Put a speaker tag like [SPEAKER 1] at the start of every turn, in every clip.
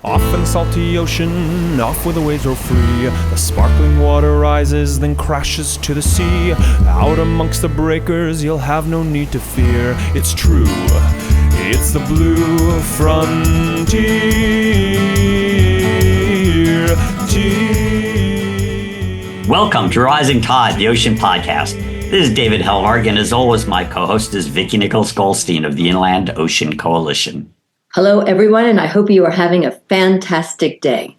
[SPEAKER 1] Off in the salty ocean, off where the waves roll free. The sparkling water rises, then crashes to the sea. Out amongst the breakers, you'll have no need to fear. It's true, it's the blue frontier.
[SPEAKER 2] Welcome to Rising Tide, the Ocean Podcast. This is David Helvarg, and as always, my co-host is Vicki Nicholas Goldstein of the Inland Ocean Coalition.
[SPEAKER 3] Hello, everyone, and I hope you are having a fantastic day.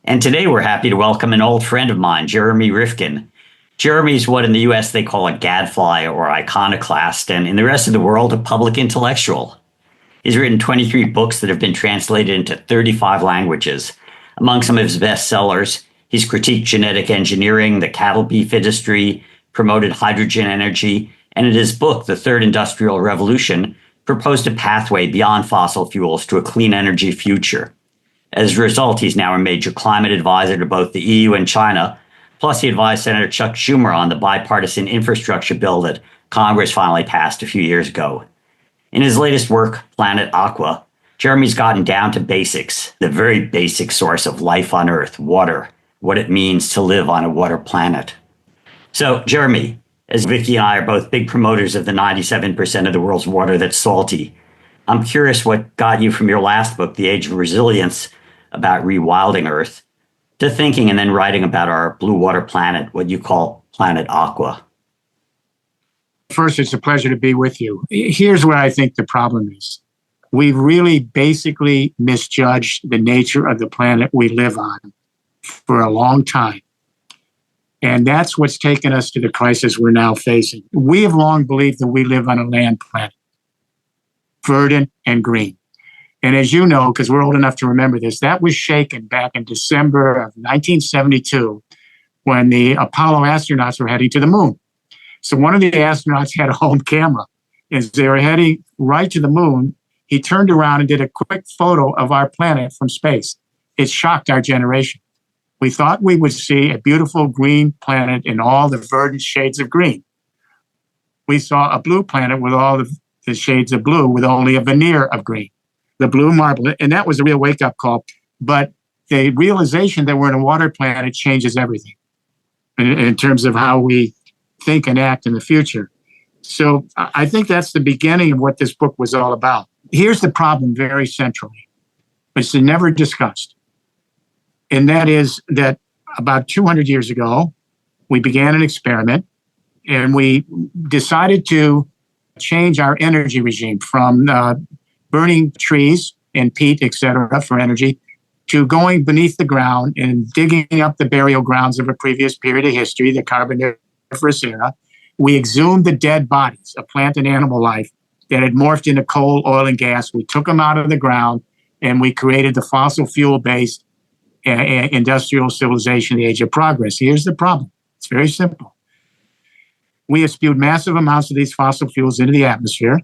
[SPEAKER 2] And today we're happy to welcome an old friend of mine, Jeremy Rifkin. Jeremy is what in the U.S. they call a gadfly or iconoclast, and in the rest of the world, a public intellectual. He's written 23 books that have been translated into 35 languages. Among some of his bestsellers, he's critiqued genetic engineering, the cattle beef industry, promoted hydrogen energy, and in his book, The Third Industrial Revolution, proposed a pathway beyond fossil fuels to a clean energy future. As a result, he's now a major climate advisor to both the EU and China. Plus, he advised Senator Chuck Schumer on the bipartisan infrastructure bill that Congress finally passed a few years ago. In his latest work, Planet Aqua, Jeremy's gotten down to basics, the very basic source of life on Earth, water, what it means to live on a water planet. So, Jeremy, as Vicki and I are both big promoters of the 97% of the world's water that's salty, I'm curious what got you from your last book, The Age of Resilience, about rewilding Earth, to thinking and then writing about our blue water planet, what you call Planet Aqua.
[SPEAKER 4] First, it's a pleasure to be with you. Here's where I think the problem is. We've really basically misjudged the nature of the planet we live on for a long time. And that's what's taken us to the crisis we're now facing. We have long believed that we live on a land planet, verdant and green. And as you know, because we're old enough to remember this, that was shaken back in December of 1972 when the Apollo astronauts were heading to the moon. So one of the astronauts had a home camera. As they were heading right to the moon, he turned around and did a quick photo of our planet from space. It shocked our generation. We thought we would see a beautiful green planet in all the verdant shades of green. We saw a blue planet with all the shades of blue with only a veneer of green, the blue marble. And that was a real wake-up call. But the realization that we're in a water planet changes everything in terms of how we think and act in the future. So I think that's the beginning of what this book was all about. Here's the problem very centrally, but it's never discussed. And that is that about 200 years ago, we began an experiment and we decided to change our energy regime from burning trees and peat, et cetera, for energy to going beneath the ground and digging up the burial grounds of a previous period of history, the Carboniferous era. We exhumed the dead bodies of plant and animal life that had morphed into coal, oil, and gas. We took them out of the ground and we created the fossil fuel-based industrial civilization, the age of progress. Here's the problem. It's very simple. We have spewed massive amounts of these fossil fuels into the atmosphere,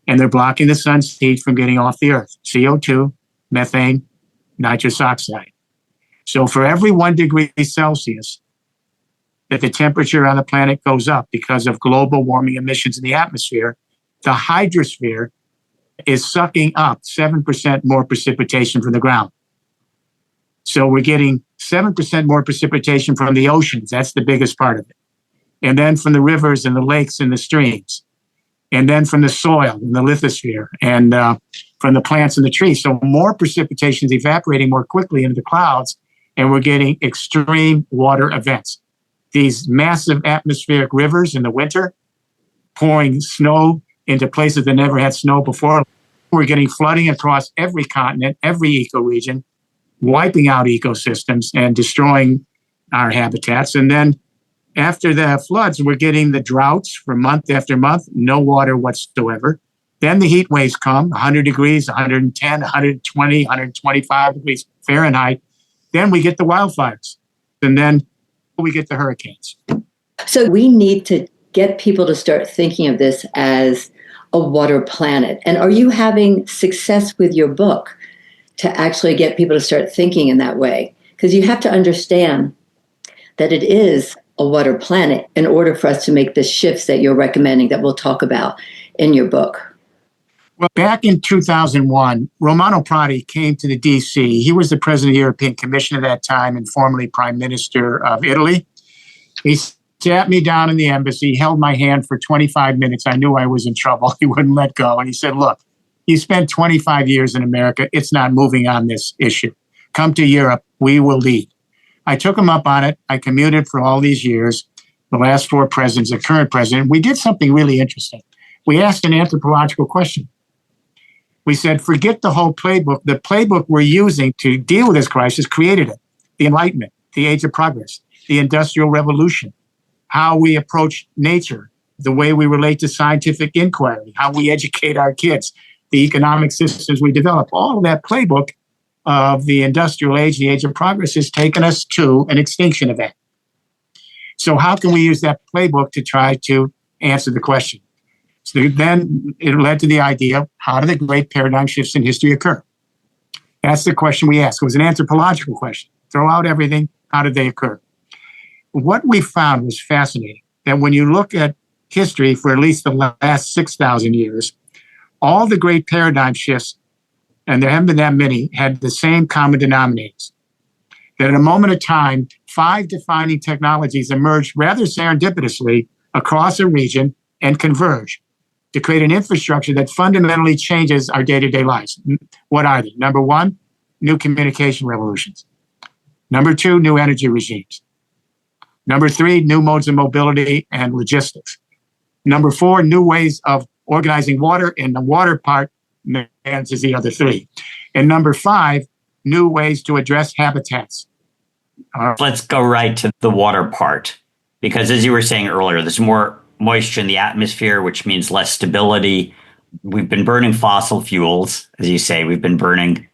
[SPEAKER 4] and they're blocking the sun's heat from getting off the earth. CO2, methane, nitrous oxide. So for every 1 degree Celsius that the temperature on the planet goes up because of global warming emissions in the atmosphere, the hydrosphere is sucking up 7% more precipitation from the ground. So we're getting 7% more precipitation from the oceans. That's the biggest part of it. And then from the rivers and the lakes and the streams. And then from the soil and the lithosphere and from the plants and the trees. So more precipitation is evaporating more quickly into the clouds, and we're getting extreme water events. These massive atmospheric rivers in the winter, pouring snow into places that never had snow before. We're getting flooding across every continent, every ecoregion, wiping out ecosystems and destroying our habitats. And then after the floods, we're getting the droughts for month after month, no water whatsoever. Then the heat waves come, 100 degrees, 110, 120, 125 degrees Fahrenheit. Then we get the wildfires. And then we get the hurricanes.
[SPEAKER 3] So we need to get people to start thinking of this as a water planet. And are you having success with your book to actually get people to start thinking in that way? Because you have to understand that it is a water planet in order for us to make the shifts that you're recommending that we'll talk about in your book.
[SPEAKER 4] Well, back in 2001, Romano Prodi came to the DC. He was the president of the European Commission at that time and formerly prime minister of Italy. He sat me down in the embassy, held my hand for 25 minutes. I knew I was in trouble. He wouldn't let go. And he said, look, you spent 25 years in America. It's not moving on this issue. Come to Europe. We will lead. I took him up on it. I commuted for all these years, the last four presidents, the current president. We did something really interesting. We asked an anthropological question. We said, forget the whole playbook. The playbook we're using to deal with this crisis created it. The Enlightenment, the Age of Progress, the Industrial Revolution, how we approach nature, the way we relate to scientific inquiry, how we educate our kids, the economic systems we develop. All of that playbook of the Industrial Age, the Age of Progress, has taken us to an extinction event. So how can we use that playbook to try to answer the question? So then it led to the idea, how do the great paradigm shifts in history occur? That's the question we asked. It was an anthropological question. Throw out everything. How did they occur? What we found was fascinating, that when you look at history for at least the last 6,000 years, all the great paradigm shifts, and there haven't been that many, had the same common denominators. That at a moment of time, 5 defining technologies emerged rather serendipitously across a region and converge to create an infrastructure that fundamentally changes our day-to-day lives. What are they? Number 1, new communication revolutions. Number 2, new energy regimes. Number 3, new modes of mobility and logistics. Number 4, new ways of organizing water, and the water part manages the other 3. And number 5, new ways to address habitats.
[SPEAKER 2] Let's go right to the water part, because as you were saying earlier, there's more moisture in the atmosphere, which means less stability. We've been burning fossil fuels, as you say. We've been burning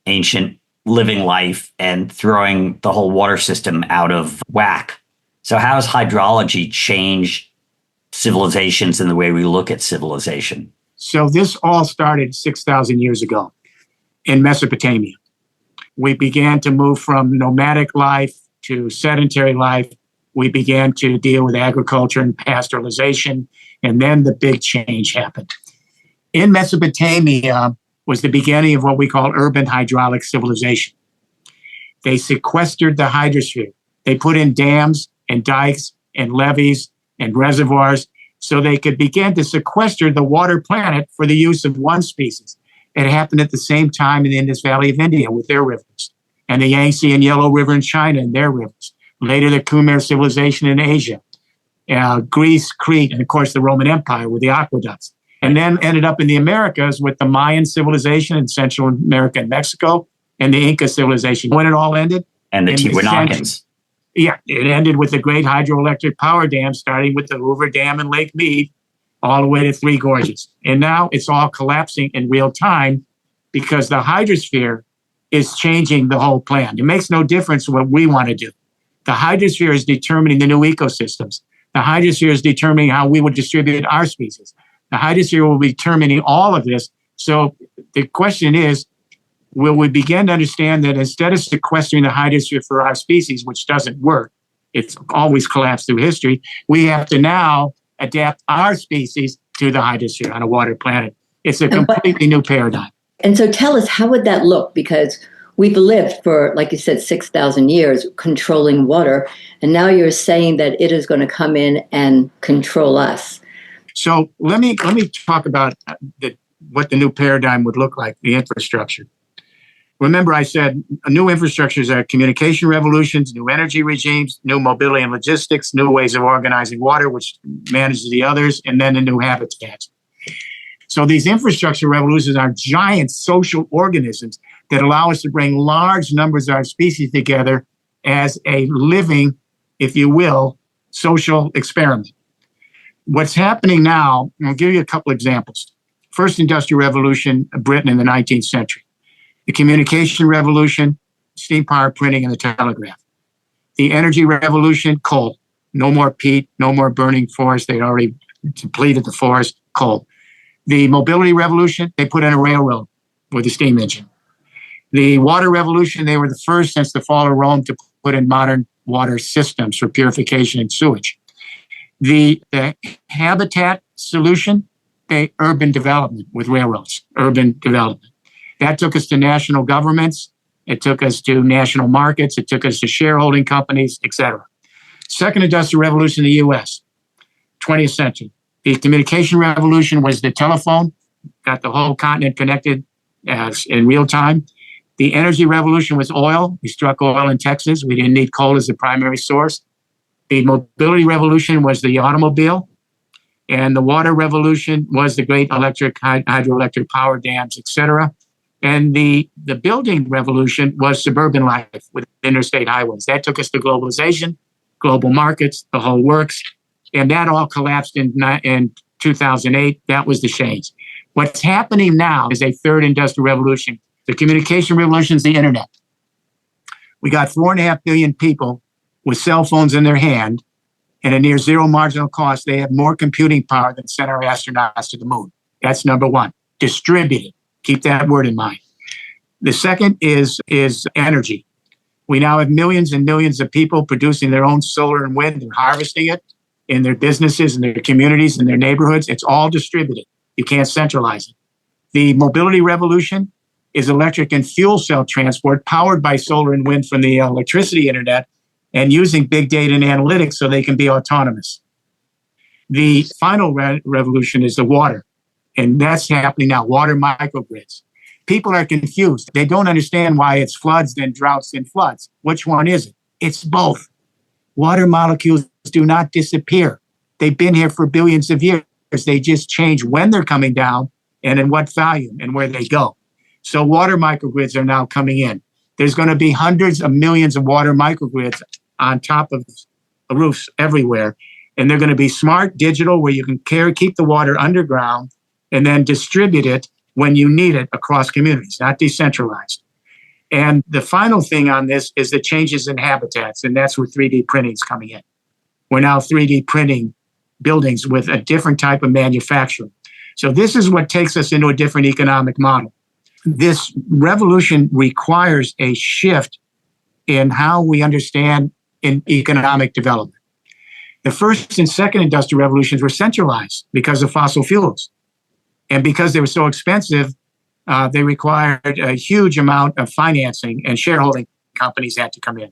[SPEAKER 2] ancient living life and throwing the whole water system out of whack. So how has hydrology changed civilizations and the way we look at civilization?
[SPEAKER 4] So this all started 6,000 years ago in Mesopotamia. We began to move from nomadic life to sedentary life. We began to deal with agriculture and pastoralization, and then the big change happened. In Mesopotamia was the beginning of what we call urban hydraulic civilization. They sequestered the hydrosphere. They put in dams and dikes and levees and reservoirs so they could begin to sequester the water planet for the use of one species. It happened at the same time in the Indus Valley of India with their rivers, and the Yangtze and Yellow River in China and their rivers. Later, the Khmer civilization in Asia, Greece, Crete, and of course the Roman Empire with the aqueducts. And then ended up in the Americas with the Mayan civilization in Central America and Mexico, and the Inca civilization. When it all ended?
[SPEAKER 2] And the Tiwanakuns.
[SPEAKER 4] Yeah, it ended with the great hydroelectric power dams, starting with the Hoover Dam in Lake Mead, all the way to Three Gorges. And now it's all collapsing in real time because the hydrosphere is changing the whole plan. It makes no difference what we want to do. The hydrosphere is determining the new ecosystems. The hydrosphere is determining how we would distribute our species. The hydrosphere will be determining all of this. So the question is, will we begin to understand that instead of sequestering the hydrosphere for our species, which doesn't work, it's always collapsed through history, we have to now adapt our species to the hydrosphere on a water planet. It's a completely new paradigm.
[SPEAKER 3] And so tell us, how would that look? Because we've lived for, like you said, 6,000 years controlling water. And now you're saying that it is going to come in and control us.
[SPEAKER 4] So let me talk about what the new paradigm would look like, the infrastructure. Remember, I said new infrastructures are communication revolutions, new energy regimes, new mobility and logistics, new ways of organizing water, which manages the others, and then the new habitats. So these infrastructure revolutions are giant social organisms that allow us to bring large numbers of our species together as a living, if you will, social experiment. What's happening now, I'll give you a couple examples. First industrial revolution, Britain in the 19th century. The communication revolution, steam power printing and the telegraph. The energy revolution, coal. No more peat, no more burning forest. They'd already depleted the forest, coal. The mobility revolution, they put in a railroad with a steam engine. The water revolution, they were the first since the fall of Rome to put in modern water systems for purification and sewage. The habitat solution, urban development with railroads, urban development. That took us to national governments. It took us to national markets. It took us to shareholding companies, etc. Second industrial revolution in the U.S., 20th century. The communication revolution was the telephone, got the whole continent connected in real time. The energy revolution was oil. We struck oil in Texas. We didn't need coal as the primary source. The mobility revolution was the automobile. And the water revolution was the great hydroelectric power dams, etc. And the building revolution was suburban life with interstate highways. That took us to globalization, global markets, the whole works. And that all collapsed in 2008. That was the change. What's happening now is a third industrial revolution. The communication revolution is the internet. We got 4.5 billion people with cell phones in their hand, and at near zero marginal cost, they have more computing power than sent our astronauts to the moon. That's number one. Distributed. Keep that word in mind. The second is energy. We now have millions and millions of people producing their own solar and wind and harvesting it in their businesses, in their communities, in their neighborhoods. It's all distributed. You can't centralize it. The mobility revolution is electric and fuel cell transport powered by solar and wind from the electricity internet and using big data and analytics so they can be autonomous. The final revolution is the water, and that's happening now, water microgrids. People are confused. They don't understand why it's floods, then droughts, then floods. Which one is it? It's both. Water molecules do not disappear. They've been here for billions of years. They just change when they're coming down and in what volume and where they go. So water microgrids are now coming in. There's going to be hundreds of millions of water microgrids on top of roofs everywhere. And they're going to be smart, digital, where you can keep the water underground and then distribute it when you need it across communities, not decentralized. And the final thing on this is the changes in habitats, and that's where 3D printing is coming in. We're now 3D printing buildings with a different type of manufacturing. So this is what takes us into a different economic model. This revolution requires a shift in how we understand in economic development. The first and second industrial revolutions were centralized because of fossil fuels. And because they were so expensive, they required a huge amount of financing, and shareholding companies had to come in.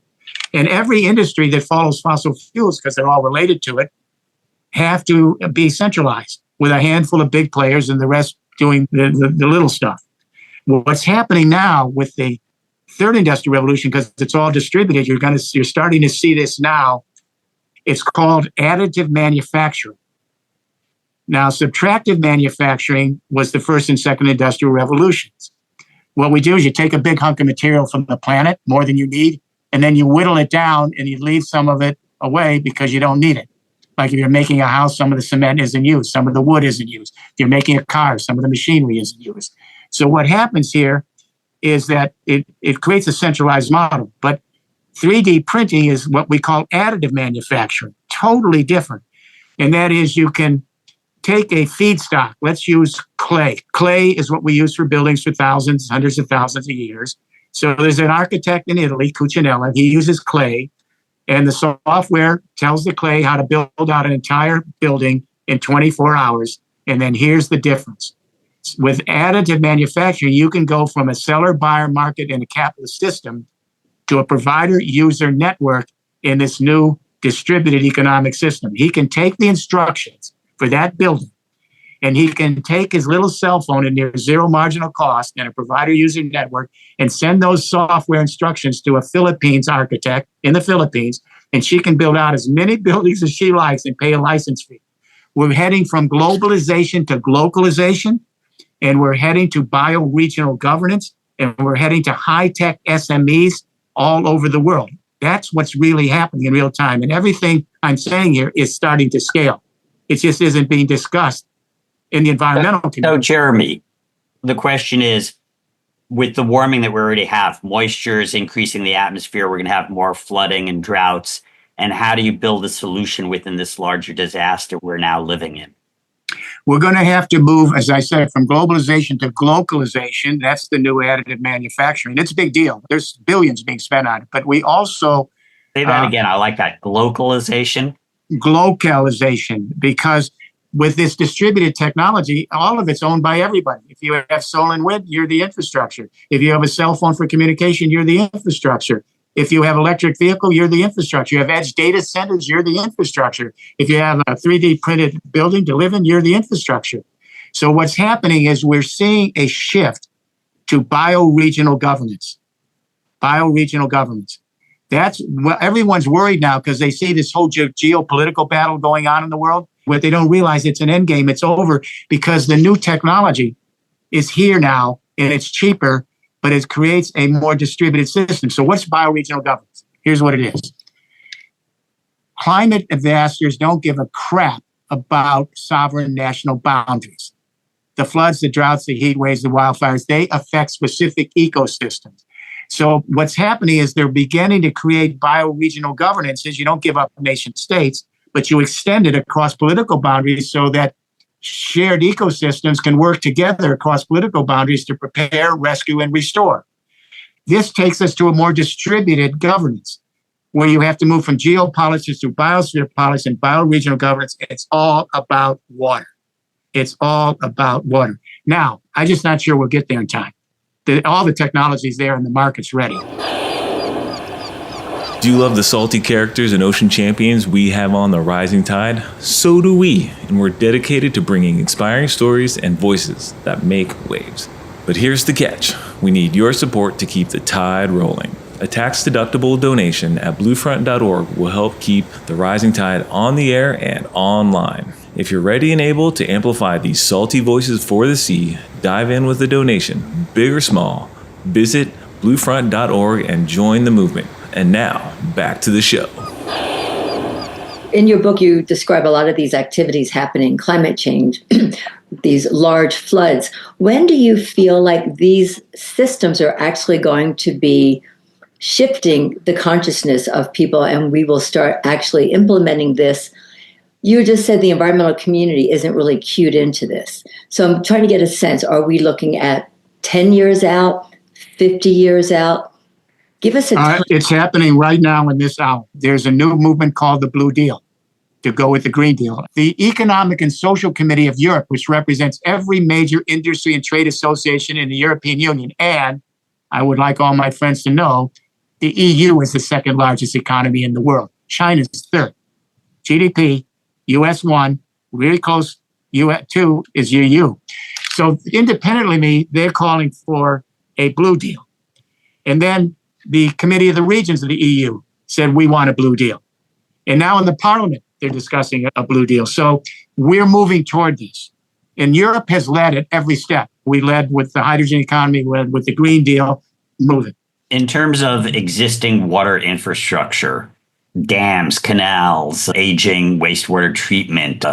[SPEAKER 4] And every industry that follows fossil fuels, because they're all related to it, have to be centralized with a handful of big players and the rest doing the little stuff. Well, what's happening now with the third industrial revolution, because it's all distributed, you're starting to see this now. It's called additive manufacturing. Now, subtractive manufacturing was the first and second industrial revolutions. What we do is you take a big hunk of material from the planet, more than you need, and then you whittle it down and you leave some of it away because you don't need it. Like if you're making a house, some of the cement isn't used, some of the wood isn't used. If you're making a car, some of the machinery isn't used. So what happens here is that it creates a centralized model. But 3D printing is what we call additive manufacturing, totally different. And that is you can take a feedstock. Let's use clay. Clay is what we use for buildings for thousands, hundreds of thousands of years. So there's an architect in Italy, Cucinella. He uses clay, and the software tells the clay how to build out an entire building in 24 hours. And then here's the difference. With additive manufacturing, you can go from a seller, buyer market in a capitalist system to a provider-user network in this new distributed economic system. He can take the instructions for that building, and he can take his little cell phone at near zero marginal cost in a provider-user network and send those software instructions to a Philippines architect in the Philippines, and she can build out as many buildings as she likes and pay a license fee. We're heading from globalization to localization, and we're heading to bioregional governance, and we're heading to high-tech SMEs all over the world. That's what's really happening in real time, and everything I'm saying here is starting to scale. It just isn't being discussed in the environmental community.
[SPEAKER 2] So, Jeremy, the question is, with the warming that we already have, moisture is increasing the atmosphere, we're going to have more flooding and droughts. And how do you build a solution within this larger disaster we're now living in?
[SPEAKER 4] We're going to have to move, as I said, from globalization to glocalization. That's the new additive manufacturing. It's a big deal. There's billions being spent on it. But we also...
[SPEAKER 2] Say that again. I like that. Glocalization.
[SPEAKER 4] Glocalization, because with this distributed technology, all of it's owned by everybody. If you have solar and wind, you're the infrastructure. If you have a cell phone for communication, you're the infrastructure. If you have electric vehicle, you're the infrastructure. You have edge data centers, you're the infrastructure. If you have a 3D printed building to live in, you're the infrastructure. So what's happening is we're seeing a shift to bioregional governance. Bioregional governance. That's what everyone's worried now because they see this whole geopolitical battle going on in the world. What they don't realize, it's an end game. It's over because the new technology is here now and it's cheaper, but it creates a more distributed system. So what's bioregional governance? Here's what it is. Climate disasters don't give a crap about sovereign national boundaries. The floods, the droughts, the heat waves, the wildfires, they affect specific ecosystems. So what's happening is they're beginning to create bioregional governances. You don't give up nation states, but you extend it across political boundaries so that shared ecosystems can work together across political boundaries to prepare, rescue, and restore. This takes us to a more distributed governance where you have to move from geopolitics to biosphere politics and bioregional governance. It's all about water. It's all about water. Now, I'm just not sure we'll get there in time. All the technology's there and the market's ready.
[SPEAKER 5] Do you love the salty characters and ocean champions we have on the Rising Tide? So do we, and we're dedicated to bringing inspiring stories and voices that make waves. But here's the catch. We need your support to keep the tide rolling. A tax-deductible donation at bluefront.org will help keep the Rising Tide on the air and online. If you're ready and able to amplify these salty voices for the sea, dive in with a donation, big or small. Visit bluefront.org and join the movement. And now, back to the show.
[SPEAKER 3] In your book, you describe a lot of these activities happening, climate change, these large floods. When do you feel like these systems are actually going to be shifting the consciousness of people and we will start actually implementing this? You just said the environmental community isn't really cued into this. So I'm trying to get a sense. Are we looking at 10 years out, 50 years out? Give us a time.
[SPEAKER 4] It's happening right now in this hour. There's a new movement called the Blue Deal to go with the Green Deal. The Economic and Social Committee of Europe, which represents every major industry and trade association in the European Union, and I would like all my friends to know, the EU is the second largest economy in the world. China's third. GDP, US 1, really close, US 2 is EU. So independently, they're calling for a Blue Deal. And then the Committee of the Regions of the EU said, we want a Blue Deal. And now in the Parliament, they're discussing a Blue Deal. So we're moving toward this. And Europe has led at every step. We led with the hydrogen economy, we led with the Green Deal, moving.
[SPEAKER 2] In terms of existing water infrastructure, dams, canals, aging wastewater treatment,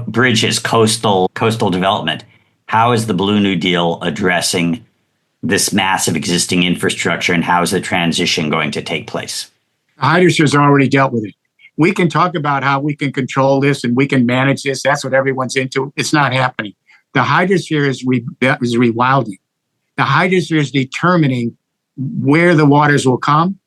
[SPEAKER 2] bridges, coastal development. How is the Blue New Deal addressing this massive existing infrastructure, and how is the transition going to take place?
[SPEAKER 4] Hydrosphere's already dealt with it. We can talk about how we can control this and we can manage this. That's what everyone's into. It's not happening. The hydrosphere is rewilding. The hydrosphere is determining where the waters will come,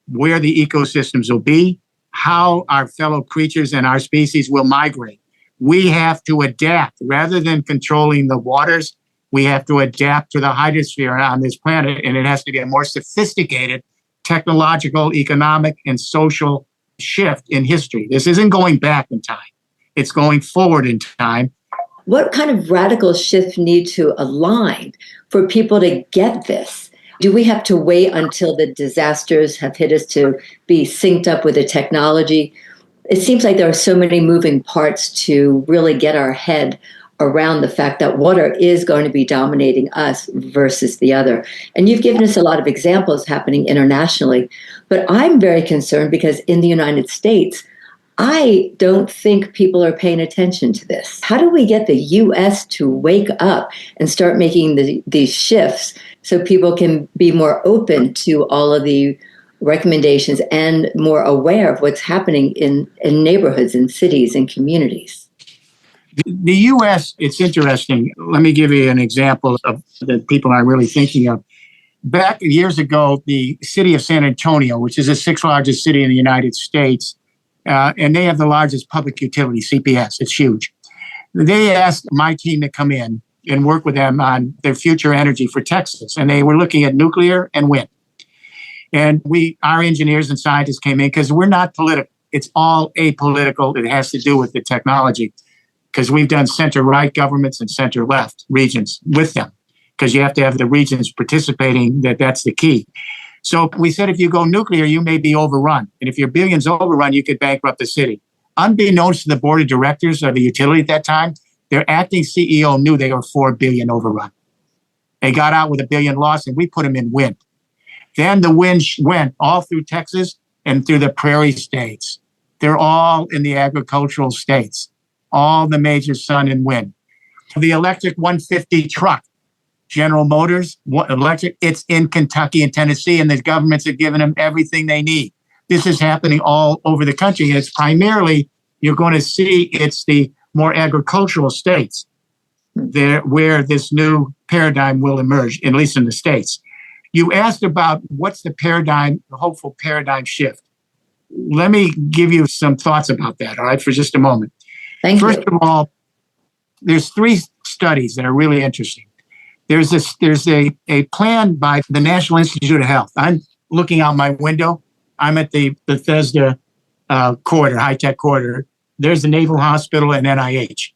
[SPEAKER 4] where the ecosystems will be, how our fellow creatures and our species will migrate. We have to adapt. Rather than controlling the waters, we have to adapt to the hydrosphere on this planet, and it has to be a more sophisticated technological, economic, and social shift in history. This isn't going back in time. It's going forward in time.
[SPEAKER 3] What kind of radical shift need to align for people to get this? Do we have to wait until the disasters have hit us to be synced up with the technology? It seems like there are so many moving parts to really get our head around the fact that water is going to be dominating us versus the other. And you've given us a lot of examples happening internationally, but I'm very concerned because in the United States, I don't think people are paying attention to this. How do we get the U.S. to wake up and start making these shifts so people can be more open to all of the recommendations and more aware of what's happening in neighborhoods and cities and communities?
[SPEAKER 4] The U.S., it's interesting. Let me give you an example of the people I'm really thinking of. Back years ago, the city of San Antonio, which is the sixth largest city in the United States, and they have the largest public utility, CPS. It's huge. They asked my team to come in and work with them on their future energy for Texas. And they were looking at nuclear and wind. And our engineers and scientists came in because we're not political. It's all apolitical. It has to do with the technology because we've done center-right governments and center-left regions with them because you have to have the regions participating. That's the key. So we said, if you go nuclear, you may be overrun. And if your billion's overrun, you could bankrupt the city. Unbeknownst to the board of directors of the utility at that time, their acting CEO knew they were $4 billion overrun. They got out with $1 billion loss, and we put them in wind. Then the wind went all through Texas and through the prairie states. They're all in the agricultural states, all the major sun and wind. The electric 150 truck, General Motors, electric, it's in Kentucky and Tennessee, and the governments are giving them everything they need. This is happening all over the country. And it's primarily, you're going to see it's the more agricultural states there where this new paradigm will emerge, at least in the States. You asked about what's the paradigm, the hopeful paradigm shift. Let me give you some thoughts about that, all right, for just a moment. First of all, there's 3 studies that are really interesting. There's a plan by the National Institute of Health. I'm looking out my window. I'm at the Bethesda corridor, high-tech corridor. There's the Naval Hospital and NIH.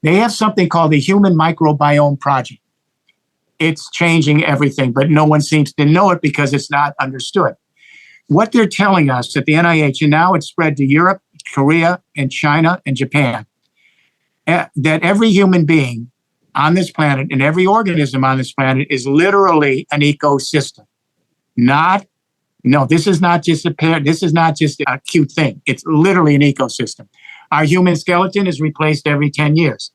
[SPEAKER 4] They have something called the Human Microbiome Project. It's changing everything, but no one seems to know it because it's not understood. What they're telling us at the NIH, and now it's spread to Europe, Korea, and China, and Japan, that every human being on this planet and every organism on this planet is literally an ecosystem. This is not just a cute thing. It's literally an ecosystem. Our human skeleton is replaced every 10 years.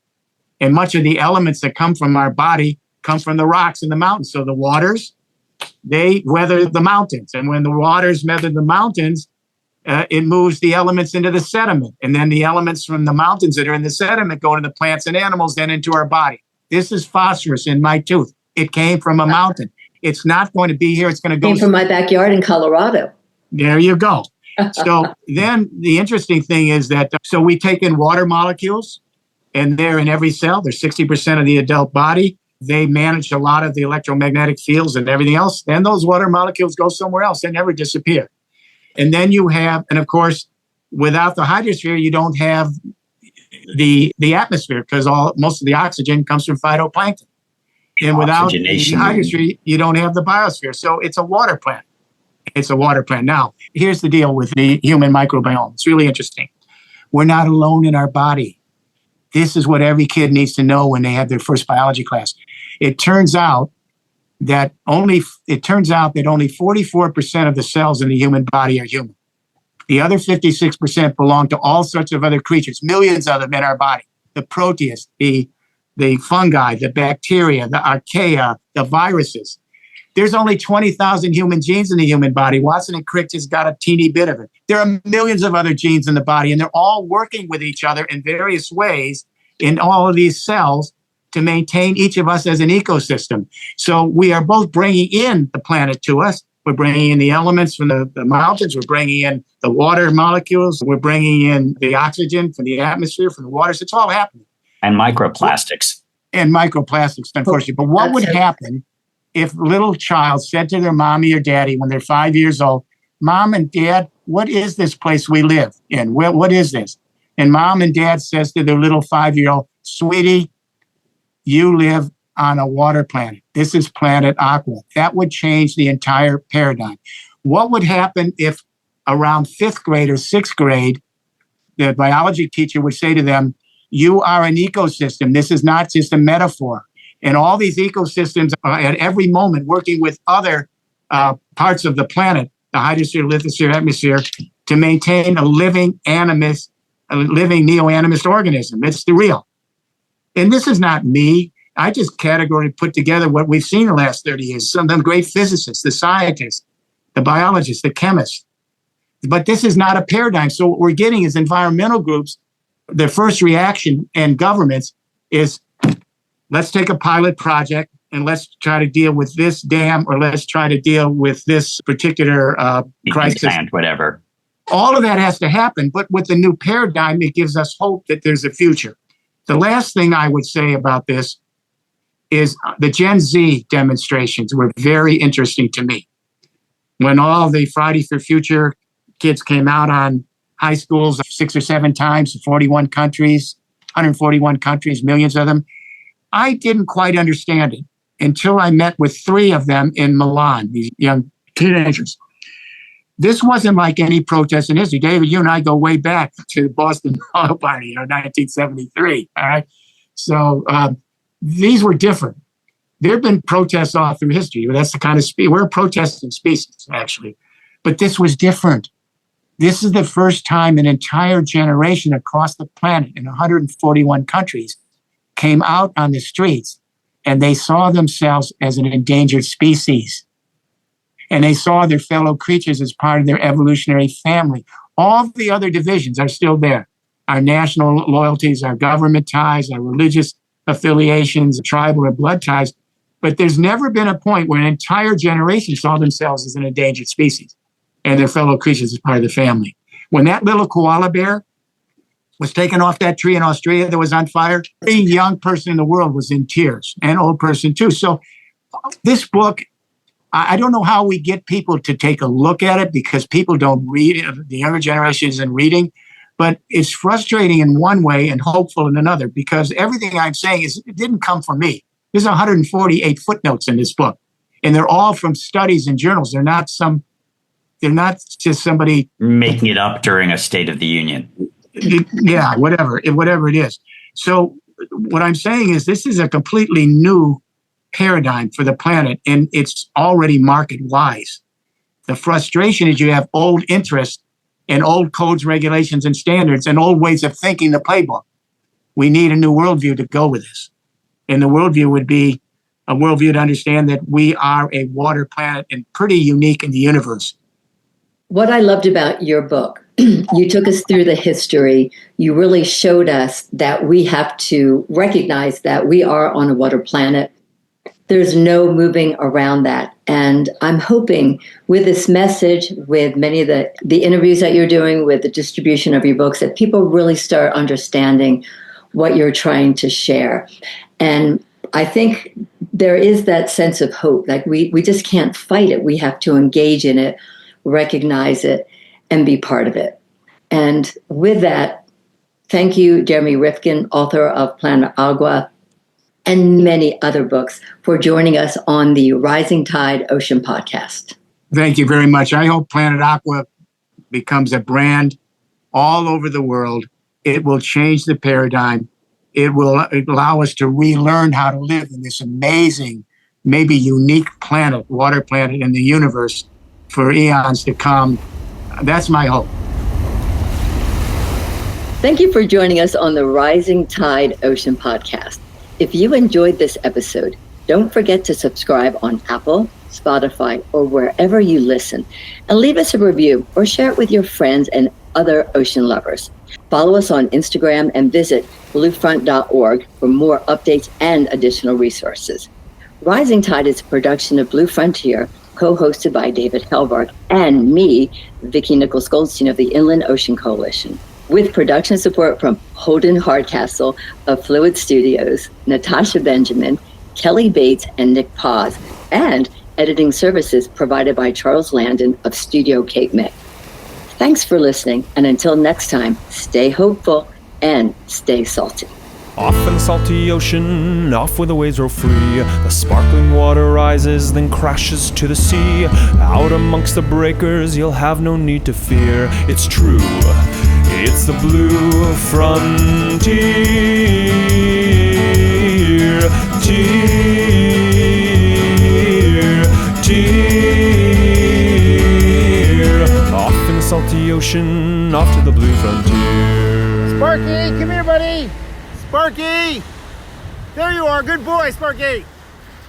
[SPEAKER 4] And much of the elements that come from our body come from the rocks and the mountains. So the waters, they weather the mountains. And when the waters weather the mountains, it moves the elements into the sediment. And then the elements from the mountains that are in the sediment go to the plants and animals, then into our body. This is phosphorus in my tooth. It came from a mountain. It's not going to be here. It's going to go.
[SPEAKER 3] Came from my backyard in Colorado.
[SPEAKER 4] There you go. So then the interesting thing is that, so we take in water molecules, and they're in every cell. They're 60% of the adult body. They manage a lot of the electromagnetic fields and everything else. Then those water molecules go somewhere else. They never disappear. And then you have, and of course, without the hydrosphere, you don't have the atmosphere because most of the oxygen comes from phytoplankton. And without the hydrosphere, you don't have the biosphere. So it's a water plant. It's a water plant. Now, here's the deal with the human microbiome. It's really interesting. We're not alone in our body. This is what every kid needs to know when they have their first biology class. It turns out that only 44% of the cells in the human body are human. The other 56% belong to all sorts of other creatures, millions of them in our body. The protists, the fungi, the bacteria, the archaea, the viruses. There's only 20,000 human genes in the human body. Watson and Crick has got a teeny bit of it. There are millions of other genes in the body, and they're all working with each other in various ways in all of these cells to maintain each of us as an ecosystem. So we are both bringing in the planet to us. We're bringing in the elements from the mountains. We're bringing in the water molecules. We're bringing in the oxygen from the atmosphere, from the waters. It's all happening.
[SPEAKER 2] And microplastics.
[SPEAKER 4] Unfortunately. But what would happen if a little child said to their mommy or daddy when they're 5 years old, Mom and Dad, what is this place we live in? What is this? And Mom and Dad says to their little 5-year-old, Sweetie, you live on a water planet. This is planet Aqua. That would change the entire paradigm. What would happen if around 5th grade or 6th grade, the biology teacher would say to them, you are an ecosystem. This is not just a metaphor. And all these ecosystems are at every moment working with other parts of the planet, the hydrosphere, lithosphere, atmosphere, to maintain a living neo-animist organism. It's the real. And this is not me. I just categorically put together what we've seen in the last 30 years. Some of them great physicists, the scientists, the biologists, the chemists. But this is not a paradigm. So what we're getting is environmental groups. Their first reaction and governments is, let's take a pilot project and let's try to deal with this dam, or let's try to deal with this particular crisis.
[SPEAKER 2] Whatever.
[SPEAKER 4] All of that has to happen. But with the new paradigm, it gives us hope that there's a future. The last thing I would say about this is the Gen Z demonstrations were very interesting to me. When all the Friday for Future kids came out on high schools 6 or 7 times, 41 countries, 141 countries, millions of them, I didn't quite understand it until I met with 3 of them in Milan, these young teenagers. This wasn't like any protest in history. David, you and I go way back to the Boston Auto Party, 1973. All right. So these were different. There have been protests all through history. That's the kind of we're a protesting species, actually. But this was different. This is the first time an entire generation across the planet in 141 countries came out on the streets and they saw themselves as an endangered species. And they saw their fellow creatures as part of their evolutionary family. All the other divisions are still there. Our national loyalties, our government ties, our religious affiliations, tribal or blood ties. But there's never been a point where an entire generation saw themselves as an endangered species and their fellow creatures as part of the family. When that little koala bear was taken off that tree in Australia that was on fire, every young person in the world was in tears, and old person too. So this book, I don't know how we get people to take a look at it because people don't read it. The younger generation isn't reading, but it's frustrating in one way and hopeful in another because everything I'm saying it didn't come from me. There's 148 footnotes in this book, and they're all from studies and journals. They're not just somebody
[SPEAKER 2] making it up during a State of the Union.
[SPEAKER 4] Yeah, whatever it is. So what I'm saying is this is a completely new paradigm for the planet, and it's already market-wise. The frustration is you have old interests and old codes, regulations, and standards and old ways of thinking the playbook. We need a new worldview to go with this. And the worldview would be a worldview to understand that we are a water planet and pretty unique in the universe.
[SPEAKER 3] What I loved about your book, you took us through the history. You really showed us that we have to recognize that we are on a water planet. There's no moving around that. And I'm hoping with this message, with many of the interviews that you're doing, with the distribution of your books, that people really start understanding what you're trying to share. And I think there is that sense of hope. Like we just can't fight it. We have to engage in it, recognize it, and be part of it. And with that, thank you, Jeremy Rifkin, author of Planet Aqua, and many other books, for joining us on the Rising Tide Ocean podcast.
[SPEAKER 4] Thank you very much. I hope Planet Aqua becomes a brand all over the world. It will change the paradigm. It will allow us to relearn how to live in this amazing, maybe unique planet, water planet in the universe for eons to come. That's my hope.
[SPEAKER 3] Thank you for joining us on the Rising Tide Ocean podcast. If you enjoyed this episode, don't forget to subscribe on Apple, Spotify, or wherever you listen, and leave us a review or share it with your friends and other ocean lovers. Follow us on Instagram and visit bluefront.org for more updates and additional resources. Rising Tide is a production of Blue Frontier, co-hosted by David Helvarg and me, Vicki Nicholas Goldstein of the Inland Ocean Coalition, with production support from Holden Hardcastle of Fluid Studios, Natasha Benjamin, Kelly Bates, and Nick Paz, and editing services provided by Charles Landon of Studio Cape May. Thanks for listening, and until next time, stay hopeful and stay salty.
[SPEAKER 1] Off in the salty ocean, off where the waves roll free. The sparkling water rises, then crashes to the sea. Out amongst the breakers, you'll have no need to fear. It's true, it's the blue frontier. Off in the salty ocean, off to the blue frontier.
[SPEAKER 6] Sparky, come here, buddy. Sparky! There you are, good boy, Sparky!